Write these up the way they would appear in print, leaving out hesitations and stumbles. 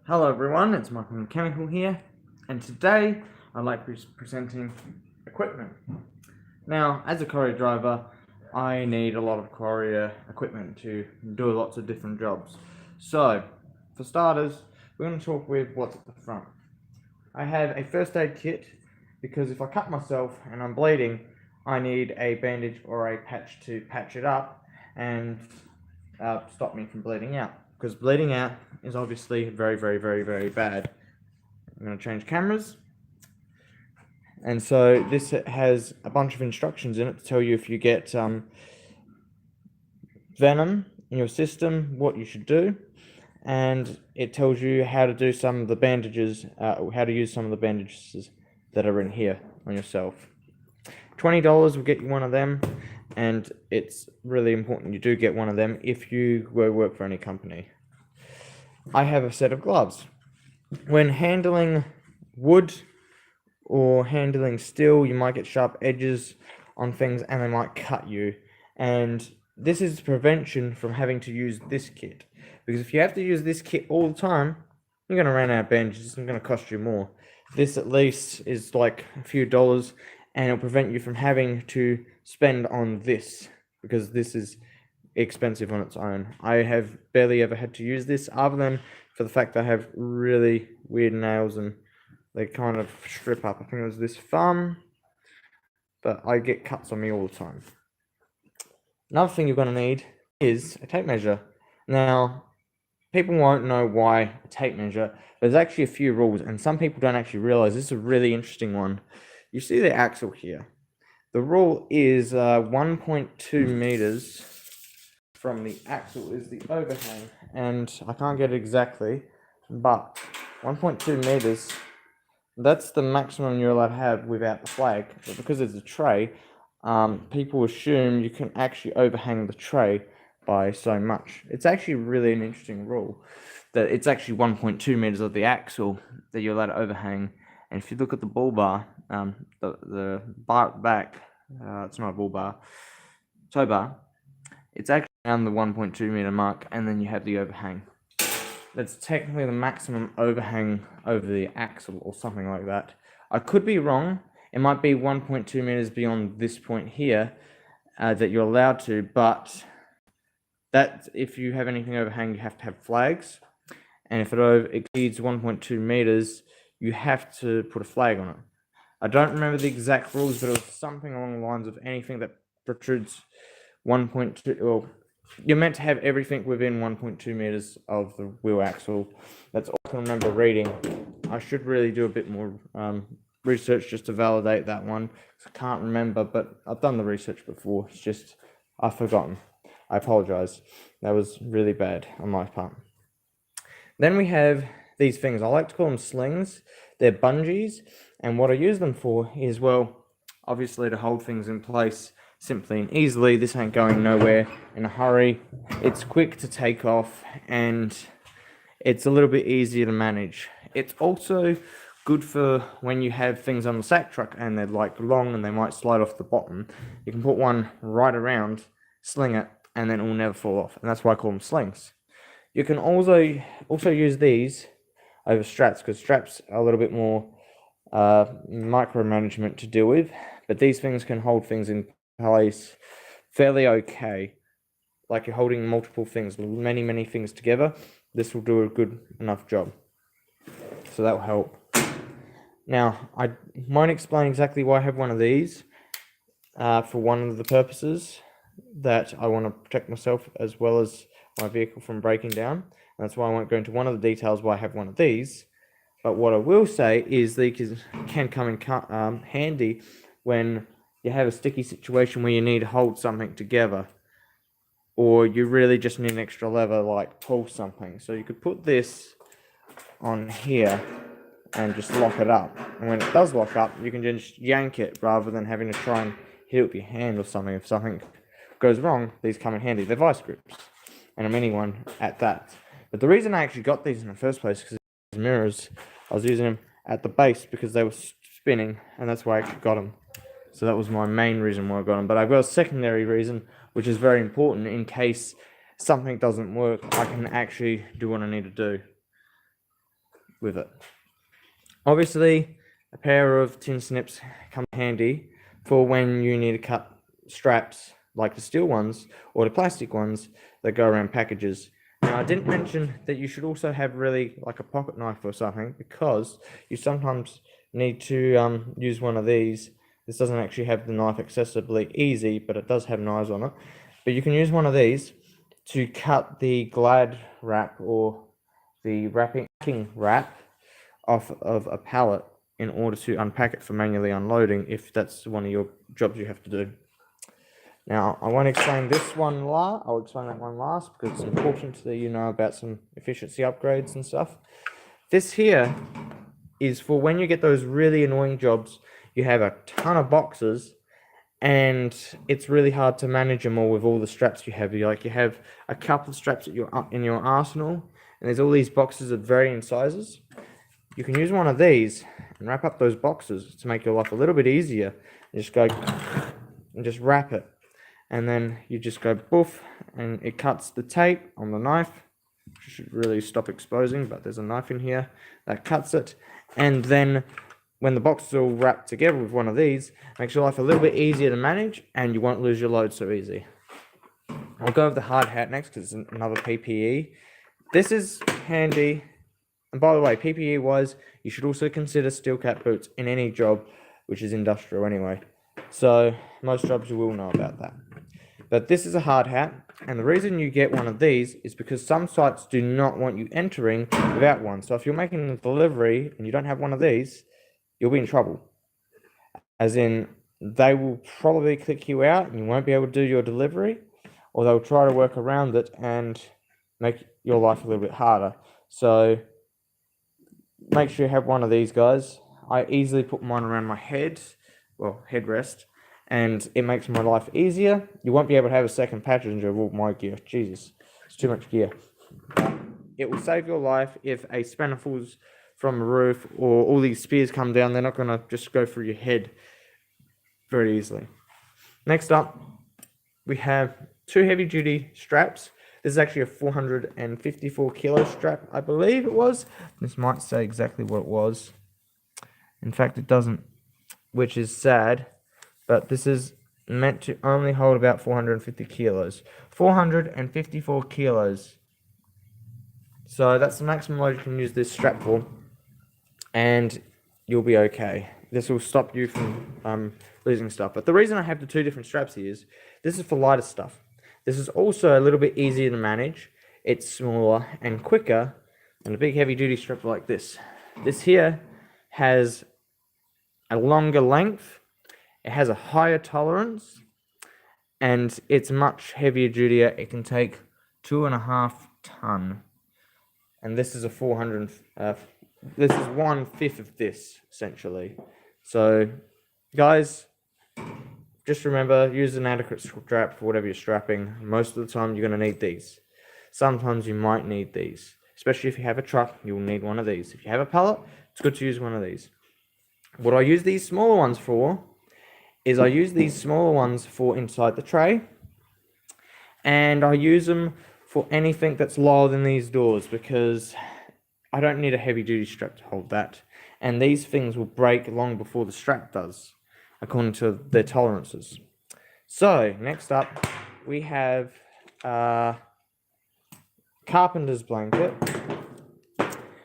Hello everyone, it's Michael Mechanical here, and today I'd like to be presenting equipment. Now, as a Courier driver, I need a lot of Courier equipment to do lots of different jobs. So, for starters, we're going to talk with what's at the front. I have a first aid kit, because if I cut myself and I'm bleeding, I need a bandage or a patch to patch it up and stop me from bleeding out. Because bleeding out is obviously very, very, very, very bad. I'm going to change cameras. And so this has a bunch of instructions in it to tell you if you get venom in your system, what you should do. And it tells you how to do some of the bandages, how to use some of the bandages that are in here on yourself. $20 will get you one of them, and it's really important you do get one of them if you work for any company. I have a set of gloves. When handling wood or handling steel, you might get sharp edges on things and they might cut you. And this is prevention from having to use this kit. Because if you have to use this kit all the time, you're going to run out of bandages. It's going to cost you more. This at least is like a few dollars, and it'll prevent you from having to spend on this, because this is expensive on its own. I have barely ever had to use this, other than for the fact that I have really weird nails and they kind of strip up. I think it was this thumb, but I get cuts on me all the time. Another thing you're going to need is a tape measure. Now, people won't know why a tape measure. There's actually a few rules, and some people don't actually realize this is a really interesting one. You see the axle here. The rule is 1.2 meters from the axle is the overhang, and I can't get it exactly, but 1.2 meters, that's the maximum you're allowed to have without the flag. But because it's a tray, people assume you can actually overhang the tray by so much. It's actually really an interesting rule, that it's actually 1.2 meters of the axle that you're allowed to overhang. And if you look at the bull bar, the bar at the back, it's not a bull bar, tow bar, it's actually around the 1.2 meter mark, and then you have the overhang. That's technically the maximum overhang over the axle or something like that. I could be wrong. It might be 1.2 meters beyond this point here that you're allowed to, but that if you have anything overhang, you have to have flags. And if it exceeds 1.2 meters, you have to put a flag on it. I don't remember the exact rules, but it was something along the lines of anything that protrudes 1.2, well, you're meant to have everything within 1.2 meters of the wheel axle. That's all I can remember reading. I should really do a bit more research just to validate that one. I can't remember, but I've done the research before. It's just I've forgotten. I apologize. That was really bad on my part. Then we have these things. I like to call them slings. They're bungees, and what I use them for is, well, obviously to hold things in place simply and easily. This ain't going nowhere in a hurry. It's quick to take off, and it's a little bit easier to manage. It's also good for when you have things on the sack truck and they're like long and they might slide off the bottom. You can put one right around, sling it, and then it will never fall off. And that's why I call them slings. You can also use these over straps, because straps are a little bit more micromanagement to deal with, but these things can hold things in place fairly okay. Like you're holding multiple things, many things together. This will do a good enough job. So that will help. Now, I won't explain exactly why I have one of these for one of the purposes that I want to protect myself as well as my vehicle from breaking down. And that's why I won't go into one of the details why I have one of these. But what I will say is these can come in handy when you have a sticky situation where you need to hold something together, or you really just need an extra lever, like pull something. So you could put this on here and just lock it up. And when it does lock up, you can just yank it rather than having to try and hit it with your hand or something. If something goes wrong, these come in handy. They're vice grips, and a mini one at that. But the reason I actually got these in the first place, because these mirrors, I was using them at the base because they were spinning, and that's why I actually got them. So that was my main reason why I got them. But I've got a secondary reason, which is very important in case something doesn't work. I can actually do what I need to do. with it. Obviously, a pair of tin snips come handy for when you need to cut straps like the steel ones or the plastic ones that go around packages. Now, I didn't mention that you should also have really like a pocket knife or something, because you sometimes need to use one of these. This doesn't actually have the knife accessibly easy, but it does have knives on it. But you can use one of these to cut the Glad wrap or the wrapping wrap off of a pallet in order to unpack it for manually unloading, if that's one of your jobs you have to do. Now, I won't explain this one I'll explain that one last, because it's important that you know about some efficiency upgrades and stuff. This here is for when you get those really annoying jobs, you have a ton of boxes, and it's really hard to manage them all with all the straps you have. You have a couple of straps in your arsenal, and there's all these boxes of varying sizes. You can use one of these and wrap up those boxes to make your life a little bit easier. You just go and just wrap it. And then you just go poof, and it cuts the tape on the knife. You should really stop exposing, but there's a knife in here that cuts it. And then when the box is all wrapped together with one of these, it makes your life a little bit easier to manage, and you won't lose your load so easy. I'll go with the hard hat next, because it's another PPE. This is handy. And by the way, PPE wise, you should also consider steel cap boots in any job which is industrial anyway. So most jobs you will know about that. But this is a hard hat, and the reason you get one of these is because some sites do not want you entering without one. So if you're making a delivery and you don't have one of these, you'll be in trouble. As in, they will probably kick you out and you won't be able to do your delivery, or they'll try to work around it and make your life a little bit harder. So make sure you have one of these guys. I easily put mine around my head, well, headrest, and it makes my life easier. You won't be able to have a second passenger of all my gear. Jesus, it's too much gear. It will save your life if a spanner falls from a roof or all these spears come down. They're not going to just go through your head very easily. Next up, we have two heavy-duty straps. This is actually a 454 kilo strap, I believe it was. This might say exactly what it was. In fact, it doesn't, which is sad. But this is meant to only hold about 450 kilos. 454 kilos. So that's the maximum load you can use this strap for. And you'll be okay. This will stop you from losing stuff. But the reason I have the two different straps here is, this is for lighter stuff. This is also a little bit easier to manage. It's smaller and quicker than a big heavy duty strap like this. This here has a longer length. It has a higher tolerance, and it's much heavier duty. It can take 2.5 ton, and this is a 400. This is 1/5 of this essentially. So, guys, just remember, use an adequate strap for whatever you're strapping. Most of the time, you're going to need these. Sometimes you might need these, especially if you have a truck. You'll need one of these. If you have a pallet, it's good to use one of these. What I use these smaller ones for is I use these smaller ones for inside the tray, and I use them for anything that's lower than these doors, because I don't need a heavy duty strap to hold that, and these things will break long before the strap does, according to their tolerances. So next up we have a carpenter's blanket,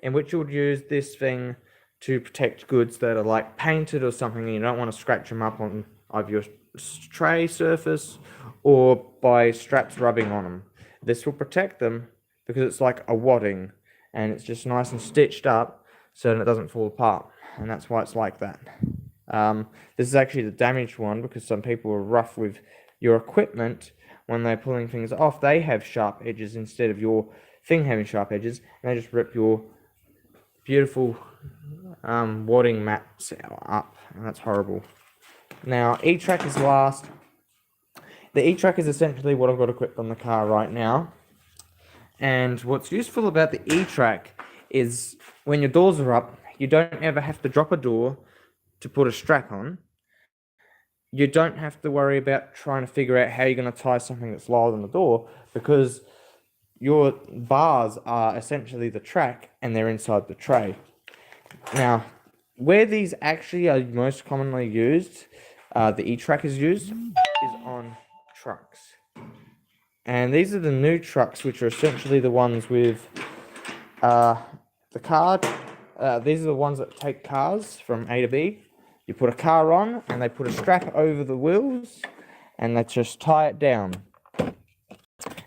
in which you would use this thing to protect goods that are like painted or something, and you don't want to scratch them up on either your tray surface or by straps rubbing on them. This will protect them because it's like a wadding, and it's just nice and stitched up so that it doesn't fall apart, and that's why it's like that. This is actually the damaged one, because some people are rough with your equipment when they're pulling things off. They have sharp edges instead of your thing having sharp edges, and they just rip your beautiful wadding mats up, and that's horrible. Now, E-Track is last. The E-Track is essentially what I've got equipped on the car right now, and what's useful about the E-Track is when your doors are up, you don't ever have to drop a door to put a strap on. You don't have to worry about trying to figure out how you're going to tie something that's lower than the door, because your bars are essentially the track and they're inside the tray. Now, where these actually are most commonly used, the E-track is used, is on trucks. And these are the new trucks, which are essentially the ones with the car. These are the ones that take cars from A to B. You put a car on, and they put a strap over the wheels, and they just tie it down.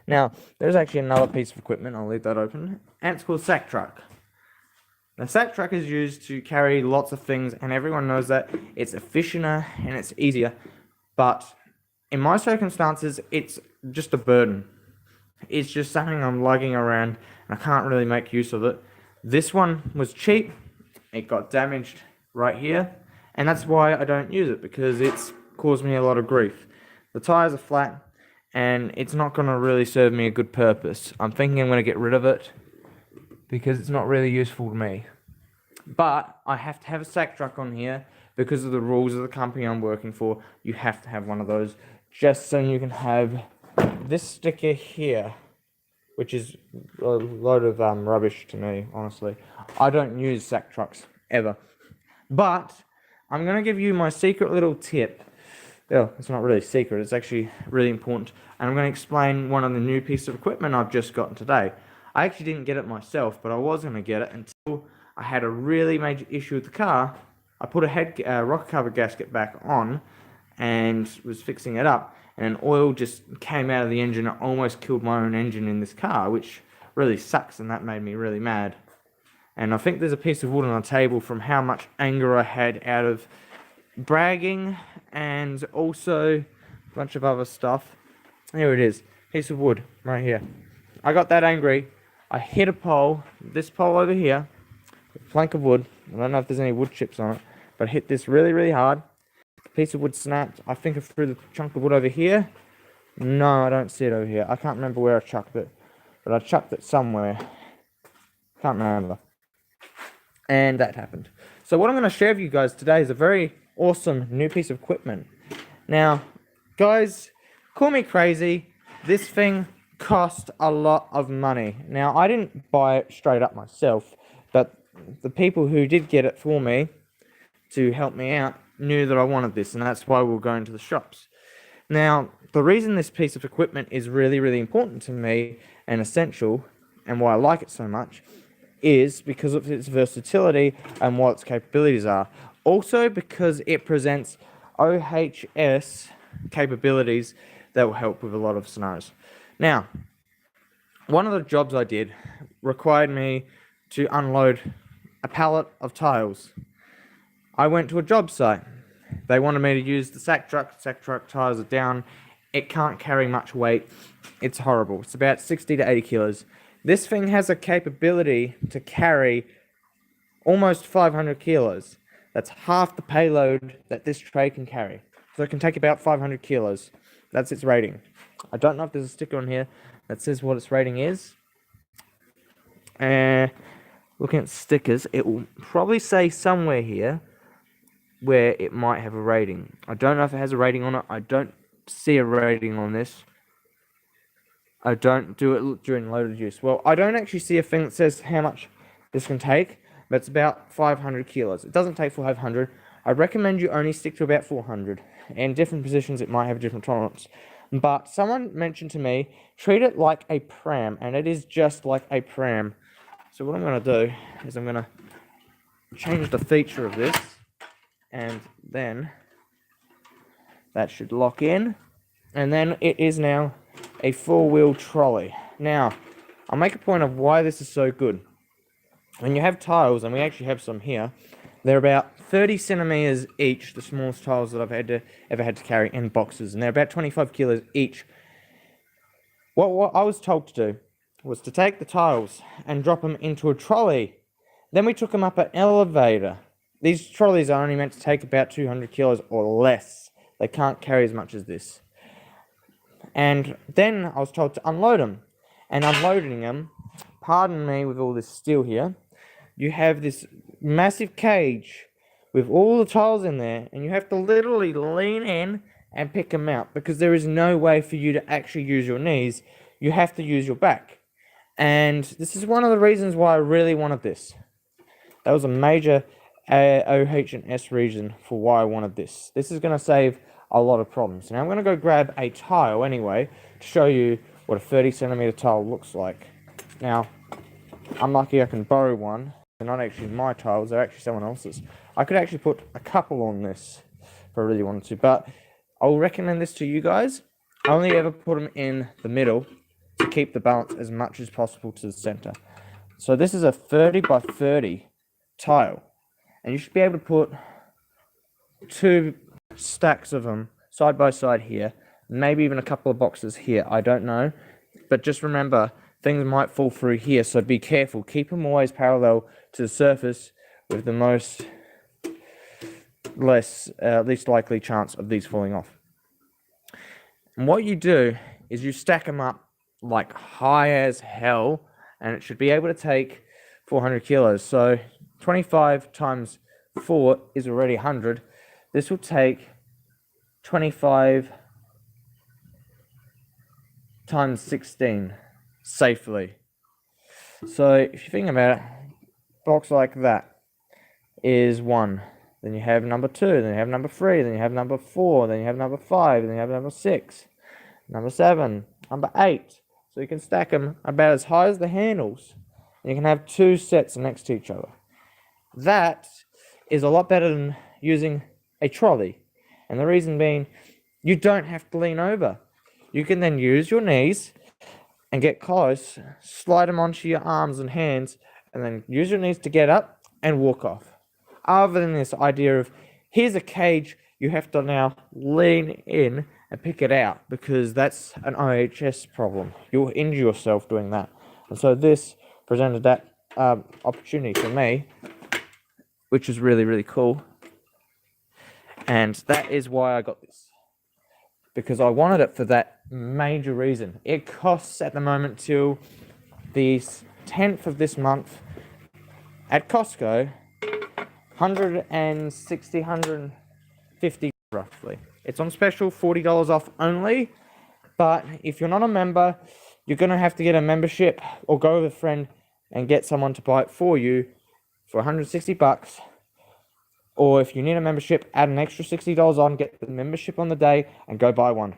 Now, there's actually another piece of equipment. I'll leave that open. And it's called sack truck. The sack truck is used to carry lots of things, and everyone knows that it's efficienter and it's easier. But in my circumstances, it's just a burden. It's just something I'm lugging around, and I can't really make use of it. This one was cheap. It got damaged right here, and that's why I don't use it, because it's caused me a lot of grief. The tires are flat, and it's not going to really serve me a good purpose. I'm thinking I'm going to get rid of it, because it's not really useful to me. But I have to have a sack truck on here because of the rules of the company I'm working for. You have to have one of those, just so you can have this sticker here, which is a load of rubbish to me, honestly. I don't use sack trucks, ever. But I'm going to give you my secret little tip. Oh, it's not really secret, it's actually really important. And I'm going to explain one of the new pieces of equipment I've just gotten today. I actually didn't get it myself, but I was going to get it until I had a really major issue with the car. I put a rocker cover gasket back on and was fixing it up, and oil just came out of the engine. It almost killed my own engine in this car, which really sucks, and that made me really mad. And I think there's a piece of wood on the table from how much anger I had out of bragging and also a bunch of other stuff. Here it is, piece of wood right here. I got that angry. I hit a pole, this pole over here, a plank of wood. I don't know if there's any wood chips on it, but I hit this really, really hard. The piece of wood snapped. I think I threw the chunk of wood over here. No, I don't see it over here. I can't remember where I chucked it, but I chucked it somewhere. Can't remember. And that happened. So what I'm going to share with you guys today is a very awesome new piece of equipment. Now, guys, call me crazy. This thing cost a lot of money. Now, I didn't buy it straight up myself, but the people who did get it for me to help me out knew that I wanted this, and that's why we were going to the shops. Now, the reason this piece of equipment is really, really important to me and essential, and why I like it so much, is because of its versatility and what its capabilities are. Also because it presents OHS capabilities that will help with a lot of scenarios. Now, one of the jobs I did required me to unload a pallet of tiles. I went to a job site. They wanted me to use the sack truck. Sack truck tires are down. It can't carry much weight. It's horrible. It's about 60 to 80 kilos. This thing has a capability to carry almost 500 kilos. That's half the payload that this tray can carry. So it can take about 500 kilos. That's its rating. I don't know if there's a sticker on here that says what its rating is. Looking at stickers, it will probably say somewhere here where it might have a rating. I don't know if it has a rating on it. I don't see a rating on this. I don't do it during loaded use. Well, I don't actually see a thing that says how much this can take, but it's about 500 kilos. It doesn't take 500. I recommend you only stick to about 400. In different positions, it might have a different tolerance. But someone mentioned to me, treat it like a pram, and it is just like a pram. So what I'm going to do is I'm going to change the feature of this, and then that should lock in, and then it is now a four-wheel trolley. Now, I'll make a point of why this is so good. When you have tiles, and we actually have some here, they're about 30 centimeters each, the smallest tiles that I've ever had to carry in boxes, and they're about 25 kilos each. What I was told to do was to take the tiles and drop them into a trolley. Then we took them up an elevator. These trolleys are only meant to take about 200 kilos or less. They can't carry as much as this. And then I was told to unload them. And unloading them, pardon me with all this steel here, you have this massive cage with all the tiles in there, and you have to literally lean in and pick them out, because there is no way for you to actually use your knees. You have to use your back. And this is one of the reasons why I really wanted this. That was a major OH and S reason for why I wanted this. This is going to save a lot of problems. Now I'm going to go grab a tile anyway to show you what a 30 centimeter tile looks like. Now, I'm lucky I can borrow one. They're not actually my tiles, they're actually someone else's. I could actually put a couple on this if I really wanted to, but I'll recommend this to you guys. I only ever put them in the middle to keep the balance as much as possible to the center. So this is a 30 by 30 tile, and you should be able to put 2 stacks of them side by side here, maybe even a couple of boxes here, I don't know, but just remember things might fall through here, so be careful. Keep them always parallel to the surface with the least likely chance of these falling off. And what you do is you stack them up like high as hell, and it should be able to take 400 kilos. So 25 times 4 is already 100. This will take 25 times 16 safely. So if you think about it, a box like that is 1. Then you have number 2, then you have number 3, then you have number 4, then you have number 5, then you have number 6, number 7, number 8. So you can stack them about as high as the handles. And you can have 2 sets next to each other. That is a lot better than using a trolley. And the reason being, you don't have to lean over. You can then use your knees and get close, slide them onto your arms and hands, and then use your knees to get up and walk off. Other than this idea of, here's a cage, you have to now lean in and pick it out, because that's an OHS problem. You'll injure yourself doing that. And so this presented that opportunity for me, which is really, really cool. And that is why I got this, because I wanted it for that major reason. It costs at the moment till the 10th of this month at Costco, 160, 150 roughly. It's on special, $40 off only, but if you're not a member, you're going to have to get a membership or go with a friend and get someone to buy it for you for 160 bucks. Or if you need a membership, add an extra $60 on, get the membership on the day, and go buy one.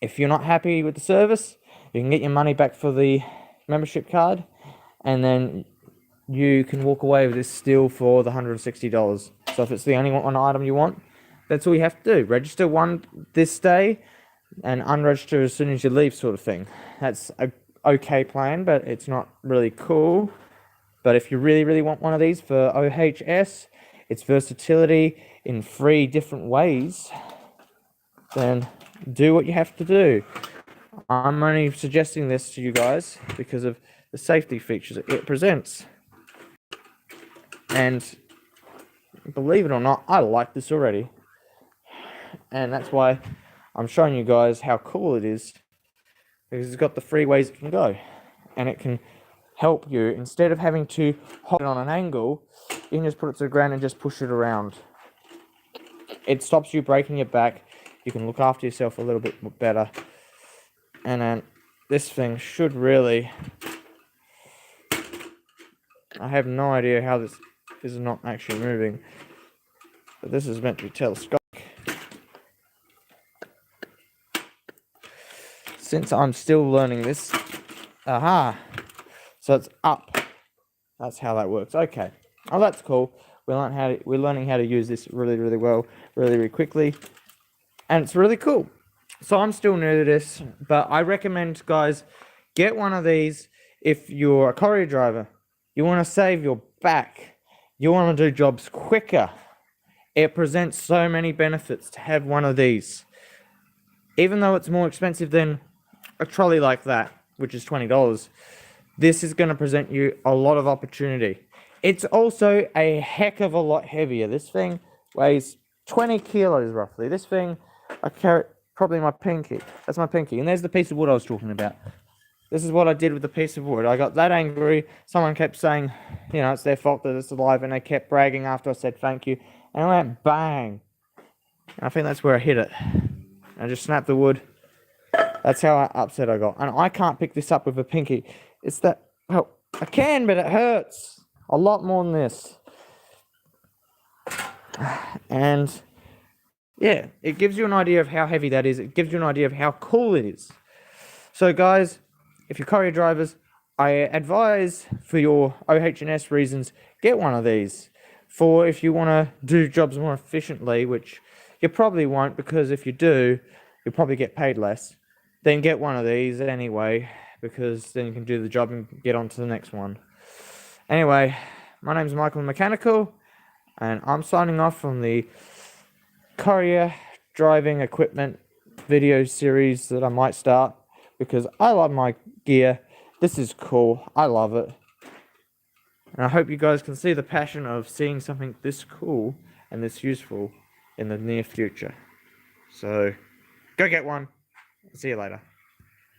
If you're not happy with the service, you can get your money back for the membership card, and then you can walk away with this still for the $160. So if it's the only one item you want, that's all you have to do. Register one this day, and unregister as soon as you leave, sort of thing. That's a okay plan, but it's not really cool. But if you really, really want one of these for OHS, its versatility in 3 different ways, then do what you have to do. I'm only suggesting this to you guys because of the safety features it presents. And believe it or not, I like this already. And that's why I'm showing you guys how cool it is, because it's got the 3 ways it can go. And it can help you, instead of having to hold it on an angle, you can just put it to the ground and just push it around. It stops you breaking your back. You can look after yourself a little bit better. And then this thing should really... I have no idea how this is not actually moving. But this is meant to be telescopic. Since I'm still learning this... Aha! So it's up. That's how that works. Okay. Oh, that's cool. We're learning how to use this really, really well, really, really quickly. And it's really cool. So I'm still new to this, but I recommend, guys, get one of these if you're a courier driver. You want to save your back. You want to do jobs quicker. It presents so many benefits to have one of these. Even though it's more expensive than a trolley like that, which is $20, this is going to present you a lot of opportunity. It's also a heck of a lot heavier. This thing weighs 20 kilos roughly. This thing, I carry probably my pinky. That's my pinky. And there's the piece of wood I was talking about. This is what I did with the piece of wood. I got that angry. Someone kept saying, you know, it's their fault that it's alive. And they kept bragging after I said thank you. And I went bang. And I think that's where I hit it. I just snapped the wood. That's how upset I got. And I can't pick this up with a pinky. It's that, well, I can, but it hurts a lot more than this. And yeah, it gives you an idea of how heavy that is. It gives you an idea of how cool it is. So guys, if you're courier drivers, I advise for your OH&S reasons, get one of these. For if you want to do jobs more efficiently, which you probably won't, because if you do, you'll probably get paid less. Then get one of these anyway, because then you can do the job and get on to the next one. Anyway, my name's Michael Mechanical, and I'm signing off from the Courier driving equipment video series that I might start, because I love my gear. This is cool. I love it. And I hope you guys can see the passion of seeing something this cool and this useful in the near future. So, go get one. See you later.